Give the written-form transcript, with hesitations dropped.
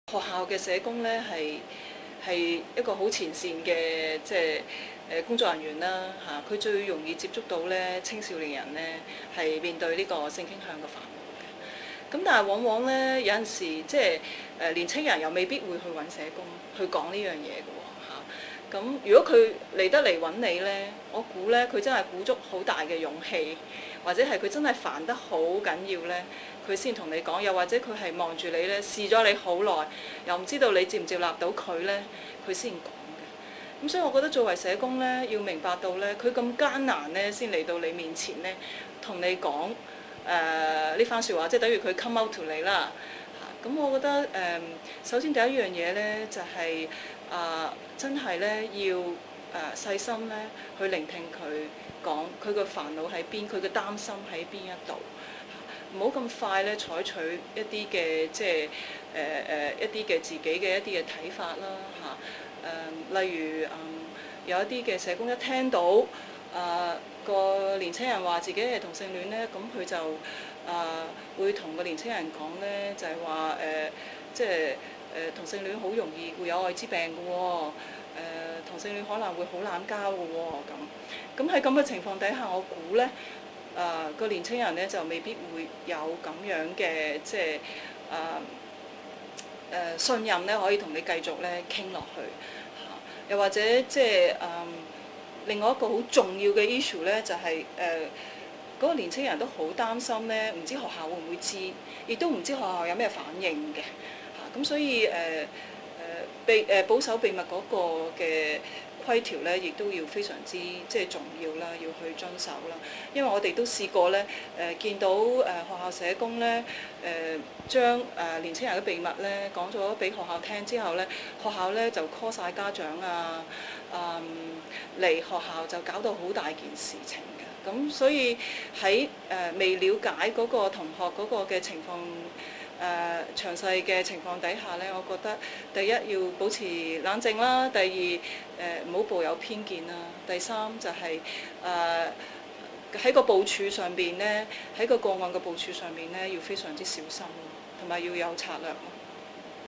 學校嘅社工咧係一個好前線嘅工作人員啦嚇，佢最容易接觸到咧青少年人咧係面對呢個性傾向嘅煩惱嘅。咁但係往往咧有陣時年青人又未必會去揾社工去講呢樣嘢嘅喎嚇。咁如果佢嚟得嚟揾你咧，我估咧佢真係鼓足好大嘅勇氣，或者係佢真係煩得好緊要咧，佢先同你講，又或者佢係望住你咧，試咗你好耐，又唔知道你接唔接納到佢咧，佢先講嘅。咁所以我覺得作為社工咧，要明白到咧，佢咁艱難咧，先嚟到你面前咧，同你講呢番説話，即係等於佢 come out to 你啦。咁我覺得首先第一樣嘢咧，就係真係咧要細心咧去聆聽佢講佢個煩惱喺邊，佢嘅擔心喺邊一度。唔好咁快咧採取一啲嘅一啲嘅自己嘅一啲嘅睇法啦嚇。例如有一啲嘅社工一聽到個年青人話自己係同性戀咧，咁佢就會同個年青人講咧，就係話同性戀好容易會有愛滋病嘅喎，同性戀可能會好濫交嘅喎咁。咁喺咁嘅情況底下，我估咧。個年青人咧就未必會有咁樣嘅信任咧，可以同你繼續咧傾落去嚇。又或者另外一個好重要嘅 issue 咧，就係嗰個年青人都好擔心咧，唔知學校會唔會知，亦都唔知學校有咩反應嘅嚇。咁所以保守秘密嗰個嘅規條咧，亦都要非常之重要啦，要去遵守啦。因為我哋都試過咧，見到學校社工咧，將年青人嘅秘密咧講咗俾學校聽之後咧，學校咧就 call 晒家長嚟學校就搞到好大件事情嘅。咁所以喺未了解嗰個同學嗰個嘅情況。詳細嘅情況底下咧，我覺得第一要保持冷靜啦，第二唔好抱有偏見啦，第三就係喺個部署上邊咧，喺個個案嘅部署上面咧，要非常之小心，同埋要有策略。